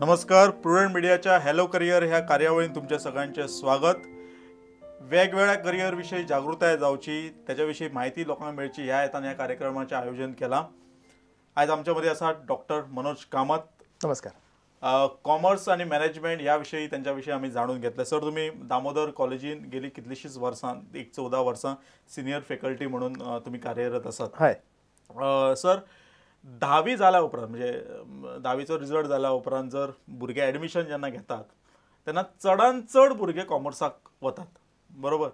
नमस्कार. प्रुडंट मीडियाच्या hello career ह्या कार्यावळीन तुमच्या सगळ्यांचे स्वागत. वेगवेगळ्या करियर विषयी जागृताय जावची, त्याच्याविषयी माहिती लोकांना मेळची ह्या हेतान ह्या कार्यक्रमाचे आयोजन केला. आज आमच्यामध्ये आसा डॉक्टर मनोज कामत. नमस्कार. कॉमर्स आणि मॅनेजमेंट याविषयी त्यांच्याविषयी आम्ही जाणून घेतले. सर, तुम्ही दामोदर कॉलेजीन गेली कितलीशीच वर्सां 14 वर्सां सिनियर फॅकल्टी म्हणून तुम्ही कार्यरत आसात. हय सर, 10वी जाल्या उपरांत म्हणजे 10वीचो रिजल्ट जाल्या उपरांत जर भुरगे ॲडमिशन जेन्ना घेतात तेन्ना चडांत चड भुरगे कॉमर्साक वतात, बरोबर.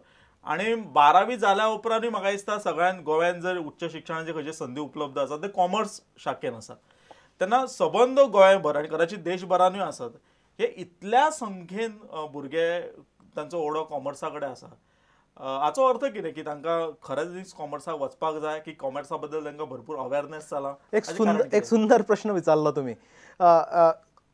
आणि 12वी जाल्या उपरांतूय म्हाका दिसता सगळ्यान गोव्यान जर उच्च शिक्षणाचे खंयचे संदी उपलब्ध आसात ते कॉमर्स शाखेन आसात. तेन्ना सबंद गोंयभर आनी कदाचित देशभरानूय आसात, हे इतल्या संख्येन भुरगे तांचो ओडो कॉमर्सा कडेन आसा. हाचो अर्थ कितें की तांकां खरेंच कॉमर्साक वचपाक जाय की कॉमर्सा बद्दल तांकां भरपूर अवेअरनेस जाला? एक सुंदर प्रश्न विचारलो तुम्ही.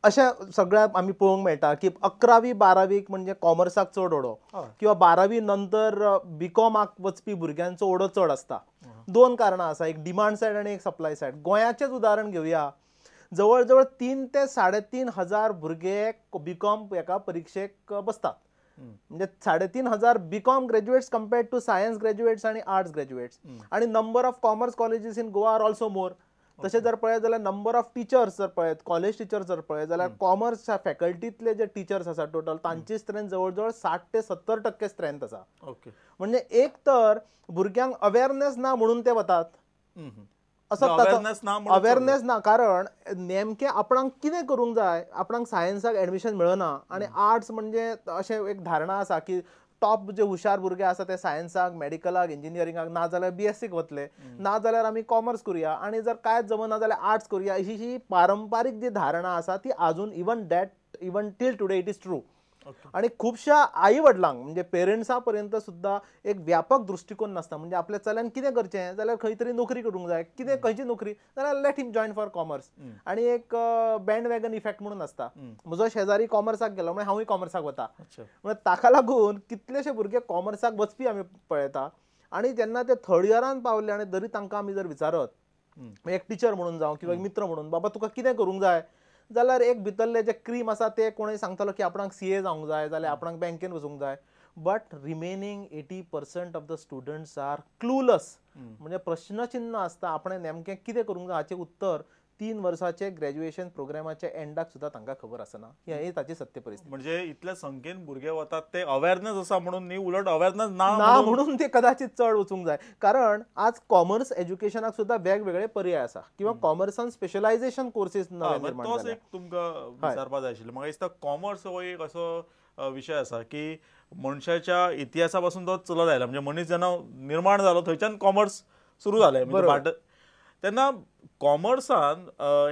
अशें सगळ्याक आमी पळोवंक मेळटा की 11वी 12वीक म्हणजे कॉमर्साक चड ओडो किंवा 12वी नंतर बीकॉमाक वचपी भुरग्यांचो ओडो चड आसता. दोन कारणां आसा, एक डिमांड सायड आणि एक सप्लाय सायड. गोंयाचेच उदाहरण घेवया. जवळ जवळ 3 ते 3.5 हजार भुरगे बीकॉम एका परीक्षेक बसतात. म्हणजे 3.5 हजार B Com graduates compared to science graduates आणि आर्ट्स ग्रॅज्युएट्स. आणि number of commerce colleges in Goa are also more. तशें जर पळयत जाल्यार नंबर ऑफ टिचर्स जर पळयत, कॉलेज टिचर्स जर पळयत जाल्यार कॉमर्सच्या फॅकल्टीतले जे टिचर्स आसा टोटल तांची स्ट्रेंथ जवळ जवळ 60 ते 70% स्ट्रेंथ आसा. म्हणजे एक तर भुरग्यांक अवेअरनेस ना म्हणून ते वतात. अवेअरनेस ना कारण नेमके आपणाक कितें करूंक जाय, आपणाक सायन्साक ऍडमिशन मेळना आणि आर्ट्स म्हणजे अशें एक धारणा आसा की टॉप जे हुशार भुरगे आसा ते सायन्साक, मेडिकलाक, इंजिनियरिंगाक ना जाल्यार बीएससीक वतले, ना जाल्यार आमी कॉमर्स करूया आणि जर कांयच जमना जाल्यार आर्ट्स करूया. ही पारंपारीक जी धारणा आसा ती अजून even till today it is true. आणि खुबशा आई वडिलांक म्हणजे पेरेंट्सा पर्यंत सुद्धा एक व्यापक दृष्टिकोन नासता. म्हणजे आपल्या चल्यान कितें करचें जाल्यार खंय तरी नोकरी करूंक जाय, कितें खंयची नोकरी जाल्यार let him join for commerce. आणि एक बँड वॅगन इफेक्ट म्हणून आसता. म्हजो शेजारी कॉमर्साक गेलो म्हणजे हांवूय कॉमर्साक वता. म्हणजे ताका लागून कितलेशे भुरगे कॉमर्साक वचपी आमी पळयता. आणि जेन्ना ते थर्ड इयरान पावले आणि जरी तांकां आमी जर विचारत एक टिचर म्हणून जावं किंवा एक मित्र म्हणून, बाबा तुका कितें करूंक जाय जाल्यार एक भितरले जे क्रीम आसा ते कोणूय सांगतलो की आपणाक सीए जावंक जाय जाल्यार आपणाक बँकेन वचूंक जाय. But remaining 80% of the students are clueless. म्हणजे प्रश्नचिन्ह आसता आपणे नेमकें कितें करूंक जाय हाचें उत्तर 3 वर्साचे ग्रॅज्युएशन प्रोग्रामाच्या एंडाक सुद्धा तांकां खबर आसना. ही ताची सत्य परिस्थिती. म्हणजे इतल्या संख्येन भुरगे वतात ते अवेअरनेस आसा म्हणून न्ही, उलट अवेअरनेस ना म्हणून ते कदाचित चड वचूंक जाय. कारण आज कॉमर्स एज्युकेशनाक सुद्धा वेगवेगळे पर्याय आसा किंवा कॉमर्सान स्पेशलायझेशन कोर्सेस निर्माण जाले. एक तुमकां विचारपाक जाय आशिल्लें. म्हाका दिसता कॉमर्स हो एक असो विषय आसा की मनशाच्या इतिहासा पासून तो चलत आयला. म्हणजे मनीस जेन्ना निर्माण जालो थंयच्यान कॉमर्स सुरू जालें. म्हणजे तेन्ना कॉमर्सान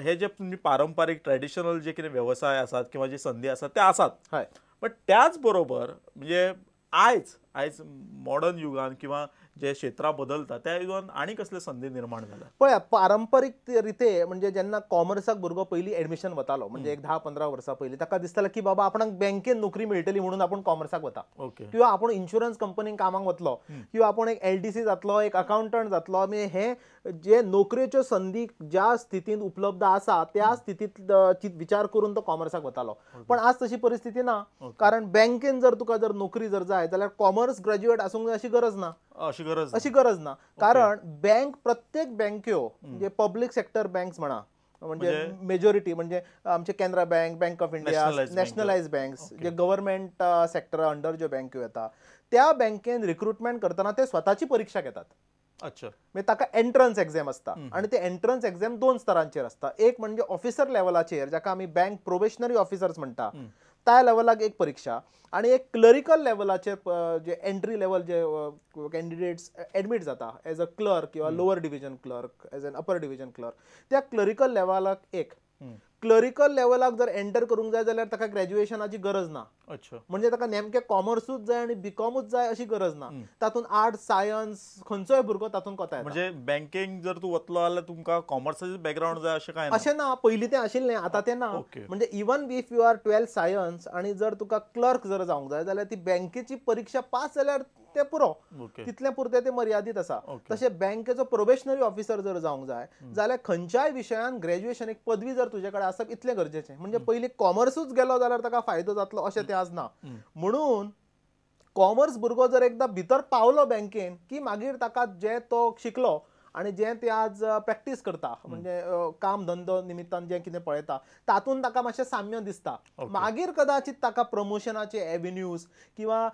हे जे पारंपारीक ट्रेडिशनल जे कितें व्यवसाय आसात किंवा जी संधी आसात ते आसात. बट त्याच बरोबर म्हणजे आयज मॉडर्न युगान किंवा जे क्षेत्रां बदलता त्या युगान आनी कसले संधी निर्माण जाल्या. पळय, पारंपारीक रिते म्हणजे जेन्ना कॉमर्साक भुरगो पयलीं ऍडमिशन वतालो म्हणजे एक 10-15 वर्सां पयलीं ताका दिसतालें की बाबा आपणाक बँकेन नोकरी मेळटली म्हणून आपण कॉमर्साक वता. किंवा आपण इन्शुरन्स कंपनीन कामाक वतलो किंवा आपण एक LDC जातलो, एक अकाउंटंट जातलो. म्हणजे हे जे नोकरेच्यो संधी ज्या स्थितीत उपलब्ध आसा त्या स्थितीत विचार करून तो कॉमर्साक वतालो. पण आज तशी परिस्थिती ना. कारण बँकेन जर तुका जर नोकरी जर जाय जाल्यार कॉमर्स ग्रॅज्युएट आसूंक जाय अशी गरज ना. अशी गरज ना. कारण बँक प्रत्येक बँक्यो म्हणजे पब्लिक सेक्टर बँक्स म्हणा, म्हणजे मेजॉरिटी म्हणजे आमचे Canara bank, bank of India, nationalise banks जे गव्हर्नमेंट सेक्टर अंडर ज्यो बँक्यो येता त्या बँकेन रिक्रुटमेंट करतना ते स्वताची परीक्षा घेतात. म्हणजे ताका एंट्रन्स एक्झाम आसता आणि ते एंट्रन्स एक्झाम 2 स्तरांचेर आसता. एक म्हणजे ऑफिसर लेवलाचेर जाका आमी बँक प्रोबेशनरी ऑफिसर्स म्हणटा त्या लेवलाक एक परीक्षा, आणि एक क्लरिकल लेवलाचेर जे एंट्री लेवल जे कॅन्डिडेट्स एडमीट जाता एज अ क्लर्क किंवा lower division clerk, as an upper division clerk, त्या क्लरिकल लेवलाक एक. क्लरिकल लेवलाक जर एंटर करूंक जाय जाल्यार ताका ग्रॅज्युएशनाची गरज ना. म्हणजे ताका नेमके कॉमर्सूच जाय आणि बीकॉमूच जाय अशी गरज ना. तातूंत आर्ट्स, सायन्स खंयचोय भुरगो तातूंत कोता. म्हणजे बँकेक जर तूं वतलो जाल्यार तुमकां कॉमर्साचें बॅकग्राऊंड जाय अशें काय अशें ना. पयलीं तें आशिल्लें, आतां तें ना. म्हणजे even if you are 12th science आणि जर तुका क्लर्क जर जावंक जाय जाल्यार ती बँकेची परीक्षा पास जाल्यार ते पुरो, तितले पुरते ते मर्यादित आसा. तशें बँकेचो प्रोबेशनरी ऑफिसर जर जावंक जाय जाल्यार खंयच्याय विशयान ग्रॅज्युएशन एक पदवी जर तुजे कडेन आसप इतलें गरजेचें. म्हणजे पयलीं कॉमर्सूच गेलो जाल्यार ताका फायदो जातलो अशें तें आज ना. म्हणून कॉमर्स भुरगो जर एकदां भितर पावलो बँकेन की मागीर ताका जे तो शिकलो आणि जे ते आज प्रॅक्टीस करता म्हणजे काम धंदो निमित्तान जे कितें पळयता तातूंत ताका मातशें साम्य दिसता. मागीर कदाचित ताका प्रमोशनाचे एव्हेन्यूज किंवा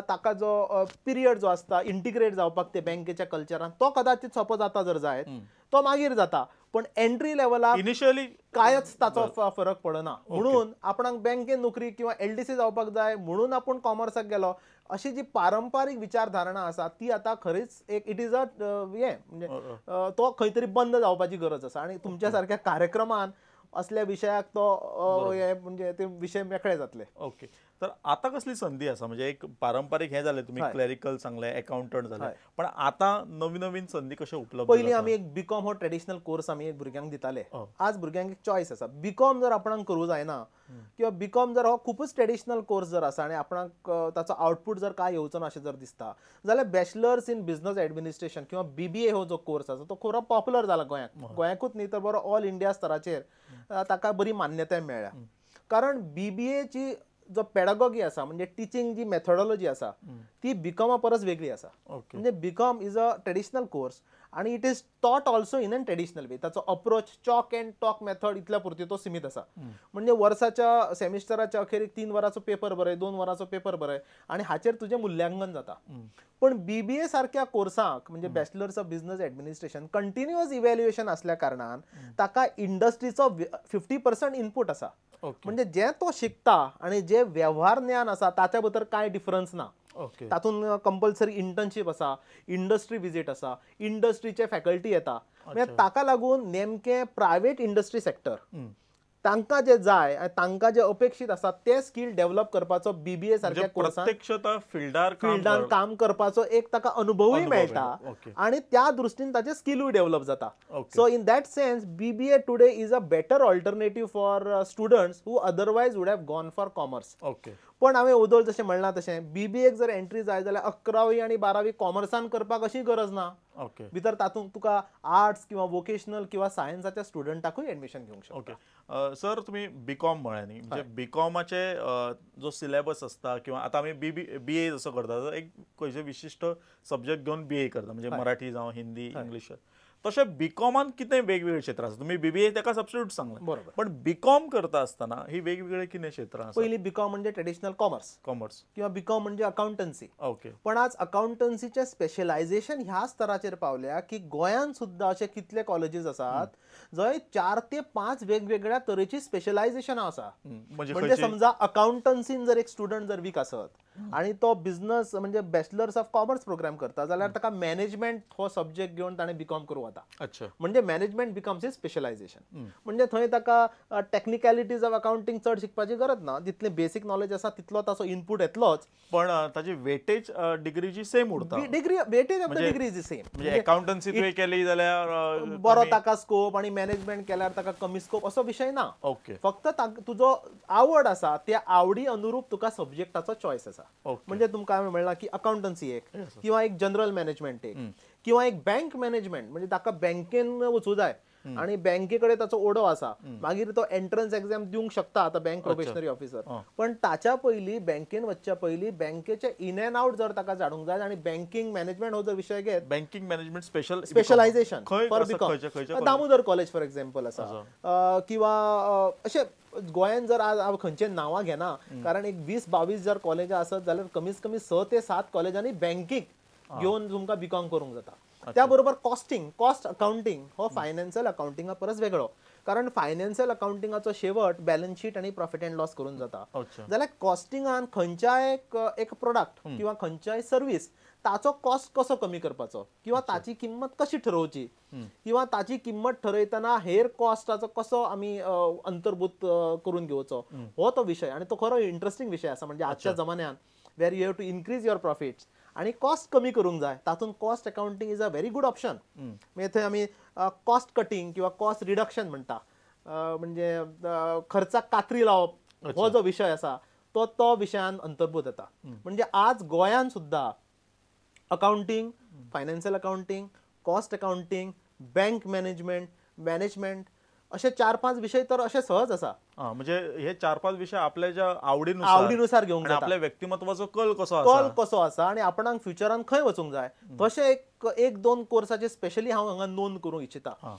ताका जो पिरियड जो आसता इंटिग्रेट जावपाक ते बँकेच्या कल्चरान तो कदाचित सोंपो जाता जर जायत तो मागीर जाता. पण एंट्री लेवलाक इनिशियली कांयच ताचो फरक पडना. म्हणून आपणाक बँकेन नोकरी किंवा LDC जावपाक जाय म्हणून आपूण कॉमर्साक गेलो अशी जी पारंपारीक विचारधारणा आसा ती आता खरीच एक इट इज अ हे म्हणजे तो खंय तरी बंद जावपाची गरज आसा. आणि तुमच्या सारख्या कार्यक्रमान असल्या विशयाक तो हे म्हणजे ते विषय मेकळे जातले. ओके. तर आता कसली संधी आसा म्हणजे एक पारंपारीक हे जाले तुम्ही क्लॅरिकल सांगले अकाउंटंट झाले पण आता नवीन नवीन संधी कशा उपलब्ध. पयलीं आमी एक बीकॉम हो ट्रेडिशनल कोर्स आमी एक भुरग्यांक दिताले. आज भुरग्यांक एक चॉयस आसा. बीकॉम जर आपणाक करूं जायना किंवा बीकॉम जर हो खूपच ट्रेडिशनल कोर्स जर आसा आणि आपणाक ताचो आउटपूट जर काय येवचो ना अशें जर दिसता जाल्यार बॅचलर्स इन बिझनस एडमिनिस्ट्रेशन किंवा BBA हो जो कोर्स आसा तो खरो पॉप्युलर जाला गोंयाकूच न्ही तर बरो ऑल इंडिया स्तराचेर ताका बरी मान्यताय मेळ्ळ्या. कारण BBA ची जो पेडागॉगी आसा म्हणजे टीचिंग जी मेथोडॉलॉजी आसा ती बीकॉमा परस वेगळी आसा. म्हणजे B Com is a traditional course आणि it is taught also in an traditional way. ताचो approach chalk and talk method इतल्या पुरती तो सीमित आसा. म्हणजे वर्साच्या सेमिस्टराच्या अखेरीक 3 वरांचो पेपर बरय 2 वरांचो पेपर बरय आणि हाचेर तुजें मूल्यांकन जाता. पण BBA सारख्या कोर्साक म्हणजे bachelors of business administration continuous evaluation असल्या कारणान ताका इंडस्ट्रीचो 50% इनपूट आसा. म्हणजे जे तो शिकता आणि जे व्यवहार ज्ञान आसा ताच्या भितर कांय डिफरन्स ना. तातूंत कंपल्सरी इंटर्नशीप आसा इंडस्ट्री विजीट आसा इंडस्ट्रीचे फॅकल्टी येता. म्हणजे ताका लागून नेमके प्रायव्हेट इंडस्ट्री सेक्टर तांकां जे जाय तांकां जे अपेक्षित आसा ते स्कील डेव्हलप करपाचो BBA सारख्या कोर्सान फिल्डान काम करपाचो एक ताका अनुभवूय मेळटा आणि त्या दृश्टीन ताचे स्किलूय डेव्हलप जाता. So in that sense BBA today is a better alternative for students who otherwise would have gone for commerce. पण हांवें उदोळ जशें म्हणलां तशें BBA जर एंट्री जाय जाल्यार 11वी आणि 12वी कॉमर्सान करपाक अशी गरज ना. भितर तातूंत तुका आर्ट्स किंवा वोकेशनल किंवा सायन्साच्या स्टुडंटाकूय एडमिशन घेवंक शकता. सर तुम्ही बीकॉम म्हळ्या न्ही म्हणजे बीकॉमाचे जो सिलेबस असता किंवा आता आमी BA जसो करता एक खंयचे विशिष्ट सब्जेक्ट घेवन BA करता म्हणजे मराठी जावं हिंदी इंग्लीश तशें बीकॉमान कितें वेगवेगळे क्षेत्र आसा. तुम्ही BBA ताका सबस्टिट्यूट सांगले पण बीकॉम करता आसतना ही वेगवेगळे कितें क्षेत्रां आसा. पयलीं बीकॉम म्हणजे ट्रेडिशनल कॉमर्स किंवा बीकॉम म्हणजे अकाउंटन्सी. पण आज अकाउंटन्सीचे स्पेशलायझेशन ह्या स्तराचेर पावल्या की गोंयांत सुद्दां अशे कितले कॉलेजीस आसात जंय 4 ते 5 वेगवेगळ्या तरेची स्पेशलायझेशनां आसा. म्हणजे समजा अकाउंटन्सीन जर एक स्टुडंट जर वीक आसत आणि तो बिझनस म्हणजे बॅचलर्स ऑफ कॉमर्स प्रोग्राम करता जाल्यार ताका मॅनेजमेंट हो सब्जेक्ट घेवन ताणें बीकॉम करूं वता. म्हणजे मॅनेजमेंट बिकम्स इज स्पेशलायझेशन. म्हणजे थंय ताका टेक्निकॅलिटीज ऑफ अकाउंटिंग चड शिकपाची गरज ना. जितले बेसिक नॉलेज आसा तितलो ताचो इनपूट येतलोच पण ताची वेटेज डिग्रीची सेम उरता. Weightage of the degree is same. म्हणजे अकाउंटन्सी तुवें केली जाल्यार बरो ताका स्कोप आणि मॅनेजमेंट केल्यार ताका कमी स्कोप असो विशय ना. फक्त तुजो आवड आसा त्या आवडी अनुरूप तुका सब्जेक्टाचो चॉयस आसा. म्हणजे तुमकां हांवें म्हणलां की अकाउंटन्सी एक किंवा एक जनरल मॅनेजमेंट एक किंवा एक बँक मॅनेजमेंट म्हणजे ताका बँकेन वचूं जाय आणि बँके कडेन ताचो ओडो आसा मागीर तो एंट्रन्स एक्झाम दिवंक शकता आता बँक प्रोबेशनरी ऑफिसर. पण ताच्या पयलीं बँकेन वचच्या पयलीं बँकेचे इन एंड आउट जर ताका जाणूंक जाय आणि बँकिंग मॅनेजमेंट हो जर विशय घेत banking management specialization for B Com Damodar college for example आसा किंवा अशे गोंयांत जर आज हांव खंयचे नांवां घेना कारण एक 20-22 जर कॉलेजां आसत जाल्यार कमीत कमी 6 ते 7 कॉलेजांनी बँकींग घेवन तुमकां बीकॉम करूंक जाता. त्या बरोबर कॉस्ट अकाउंटिंग हो फायनान्शियल अकाउंटिंगा परस वेगळो. कारण फायनान्शियल अकाउंटिंगाचो शेवट बॅलन्स शीट आणि प्रॉफिट अँड लॉस करून जाता. जाल्यार कॉस्टिंगान खंयच्याय एक प्रोडक्ट किंवा खंयच्याय सर्वीस ताचो कॉस्ट कसो कमी करपाचो किंवा ताची किंमत कशी ठरवची किंवा ताची किंमत ठरयतना हेर कॉस्टाचो कसो आमी अंतर्भूत करून घेवचो हो तो विशय. आणि तो खरो इंटरेस्टिंग विशय आसा. म्हणजे आजच्या जमान्यान where you have to increase your profits आणि कॉस्ट कमी करूंक जाय तातूंत cost accounting is a very good option. म्हणजे थंय आमी कॉस्ट कटिंग किंवा कॉस्ट रिडक्शन म्हणटा म्हणजे खर्चाक कात्री लावप हो जो विशय आसा तो विशयान अंतर्भूत येता. म्हणजे आज गोंयांत सुद्दां accounting financial accounting cost accounting bank management असे 4-5 विषय तर असे सहज असा. म्हणजे हे 4-5 विषय आपल्या ज्या आवडीनुसार घेऊन आणि आपल्या व्यक्तिमत्वाचो कल कसो आसा आणि आपणाक फ्युचरान खंय वचूंक जाय तशे एक दोन कोर्साचे स्पेशली हांव हांगा नोंद करूंक इच्छिता.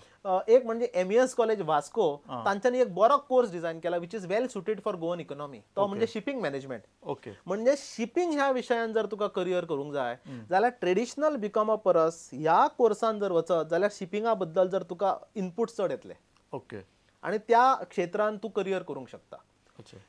एक म्हणजे MES कॉलेज वास्को तांच्यांनी एक बरो कोर्स डिझायन केला which is well suited for Goan economy. तो म्हणजे शिपिंग मॅनेजमेंट. ओके. म्हणजे शिपिंग ह्या विशयान जर तुका करियर करूंक जाय जाल्यार ट्रेडिशनल बीकॉमा परस ह्या कोर्सान जर वचत जाल्यार शिपिंगा बद्दल जर तुका इनपुट चड येतले. ओके. आणि त्या क्षेत्रांत तू करियर करूंक शकता.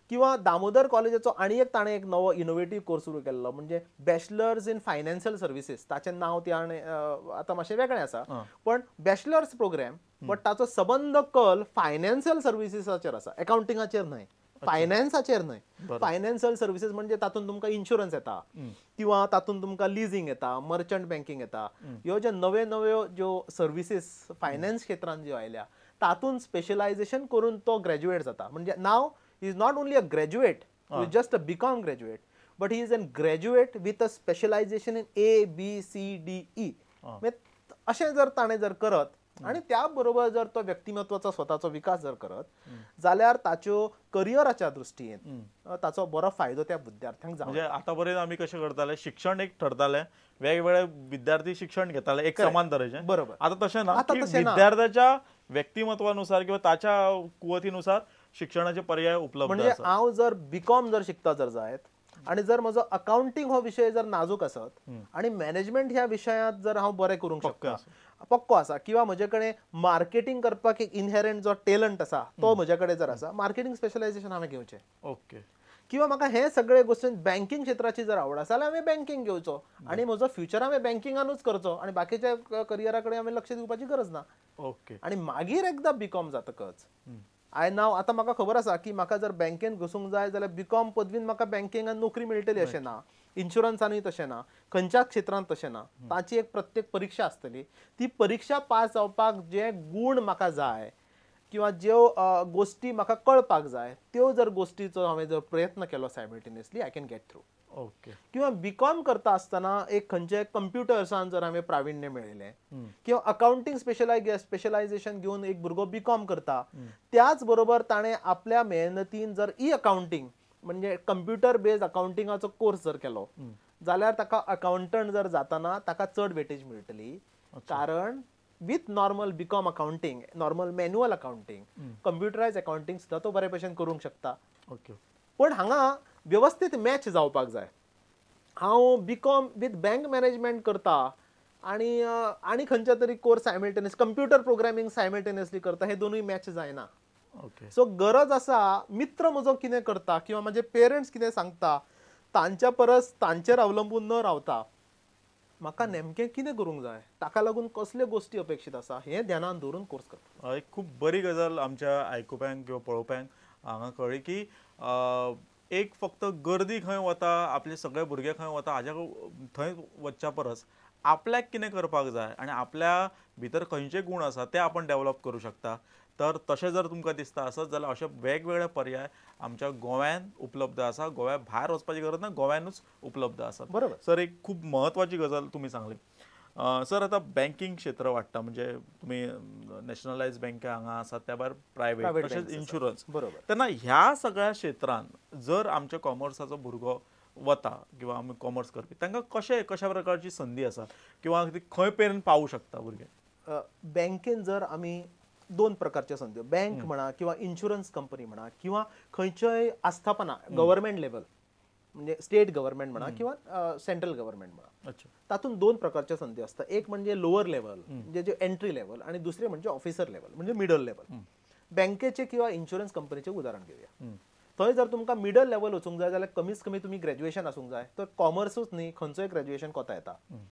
किंवा दामोदर कॉलेजाचो आणि एक ताणें एक नवो इनोव्हेटिव्ह कोर्स सुरू केल्लो म्हणजे बॅचलर्स इन फायनान्शियल सर्विसेस. ताचें नांव आतां मातशें वेगळें आसा पण बॅचलर्स प्रोग्राम बट ताचो सबंद कल फायनान्शियल सर्विसेसाचेर आसा, अकाउंटिंगाचेर न्हय, फायनान्साचेर न्हय. फायनान्शियल सर्विसेस म्हणजे तातूंत तुमकां इन्शुरन्स येता किंवा तातूंत तुमकां लिजींग येता, मर्चंट बँकिंग येता. ह्यो ज्यो नव्यो ज्यो सर्विसेस फायनान्स क्षेत्रांत ज्यो आयल्या तातूंत स्पेशलायझेशन करून तो ग्रॅज्युएट जाता. म्हणजे नाव he is not only a graduate, he is just a BCom graduate, but he is a graduate with a specialization in A, B, C, D, E. अशें जर ताणें जर करत आणि त्या बरोबर जर तो व्यक्तिमत्वाचो स्वताचो विकास जर करत जाल्यार ताच्यो करियराच्या दृश्टीन ताचो बरो फायदो त्या विद्यार्थ्यांक जाता. म्हणजे आतापर्यंत आमी कशें करताले, शिक्षण एक ठरताले, वेगवेगळे विद्यार्थी शिक्षण घेताले एक समान तरेचें. बरोबर. आता तशें ना, विद्यार्थ्याच्या व्यक्तिमत्वानुसार किंवा ताच्या कुवतीनुसार शिक्षणाचे पर्याय उपलब्ध. म्हणजे हांव जर बीकॉम जर शिकता जर जायत आणि जर म्हजो अकाउंटिंग हो विषय जर नाजूक आसत आणि मॅनेजमेंट ह्या विशयांत जर हांव बरें करूंक शकता, पक्को आसा, किंवा म्हजे कडेन मार्केटिंग करपाक एक इनहेरंट जो टॅलंट आसा तो म्हजे कडेन जर आसा, मार्केटिंग स्पेशलायझेशन हांवें घेवचें. ओके. किंवा म्हाका हे सगळे गोश्टीन बँकिंग क्षेत्राची जर आवड आसा जाल्यार हांवें बँकिंग घेवचो आणि म्हजो फ्युचर हांवें बँकिंगानूच करचो आणि बाकीच्या करियरा कडेन हांवें लक्ष दिवपाची गरज ना. ओके. आणि मागीर एकदा बीकॉम जातकच आता म्हाका खबर आसा की म्हाका जर बँकेन घुसूंक जाय जाल्यार बीकॉम पदवीन म्हाका बँकिंगान नोकरी मेळटली अशें ना, इन्शुरन्सानूय तशें ना, खंयच्याच क्षेत्रांत तशें ना. ताची एक प्रत्येक परीक्षा आसतली. ती परीक्षा पास जावपाक जे गुण म्हाका जाय किंवा ज्यो गोष्टी म्हाका कळपाक जाय त्यो जर गोष्टीचो हांवें जर प्रयत्न केलो simultaneously I can get through. Okay. किंवा बीकॉम करता आसतना एक खंयचे कंप्युटर्सान जर हांवें प्राविण्य मेळयलें किंवा अकाउंटिंग स्पेशलायझेशन घेवन एक भुरगो बीकॉम करता, त्याच बरोबर ताणें आपल्या मेहनतीन जर अकाउंटिंग म्हणजे कंप्युटर बेस्ड अकाउंटिंगाचो कोर्स जर केलो जाल्यार ताका अकाउंटंट जर जाताना ताका चड वेटेज मेळटली. कारण with normal B Com accounting, normal manual accounting, computerise accounting सुद्धा तो बरे भशेन करूंक शकता. ओके. पण हांगा व्यवस्थित मॅच जावपाक जाय. हांव बीकॉम विथ बँक मॅनेजमेंट करता आणि खंयच्या तरी course simultaneous computer programming simultaneously करता, हे दोनूय मॅच जायना. सो गरज आसा मित्र म्हजो कितें करता किंवा म्हजे पेरंट्स कितें सांगता तांच्या परस तांचेर अवलंबून न रावता म्हाका नेमकें कितें करूंक जाय, ताका लागून कसल्यो गोश्टी अपेक्षीत आसा हें ध्यानान दवरून कोर्स करता. एक खूब बरी गजाल आमच्या आयकुप्यांक किंवा पळोवप्यांक हांगा कळ्ळी की एक फक्त गर्दी खंय वता, आपले सगळे भुरगे खंय वता हाज्या थंय वचच्या परस आपल्याक कितें करपाक जाय आनी आपल्या भितर खंयचे गुण आसा ते आपण डेव्हलप करूं शकता. तर तशें जर तुमकां दिसता आसत जाल्यार अशे वेगवेगळे पर्याय आमच्या गोव्यान उपलब्ध आसा. गोव्या भायर वचपाची गरज ना, गोव्यानूच उपलब्ध आसा. बरोबर सर, एक खूब महत्वाची गजाल तुमी सांगली. सर, आता बँकिंग क्षेत्र वाडटा म्हणजे तुमी नॅशनलायज बँका हांगा आसात, त्या भायर प्रायवेट तशेंच इन्शुरन्स. बरोबर. तेन्ना ह्या सगळ्या क्षेत्रांत जर आमच्या कॉमर्साचो भुरगो वता किंवा आमी कॉमर्स करपी तांकां कशा प्रकारची संदी आसा किंवा खंय पर्यंत पावूं शकता भुरगे? बँकेन जर आमी दोन प्रकारच्या संदी, बँक म्हणा किंवा इन्शुरन्स कंपनी म्हणा किंवा खंयच्याय आस्थापना गव्हर्नमेंट लेवल म्हणजे स्टेट गव्हर्नमेंट म्हणा किंवा सेंट्रल गव्हर्नमेंट म्हणा, तातूंत दोन प्रकारच्या संधी असतात. एक म्हणजे लोअर लेवल म्हणजे जे एंट्री लेवल आणि दुसरे म्हणजे ऑफिसर लेवल म्हणजे मिडल लेवल. बँकेचे किंवा इन्शुरन्स कंपनीचे उदाहरण घेऊया. थंय जर तुमकां मिडल लेवल वचूंक जाय जाल्यार कमीत कमी तुम्ही ग्रॅज्युएशन आसूंक जाय. तर कॉमर्सूच न्ही खंयचोय ग्रॅज्युएशन कोता येता.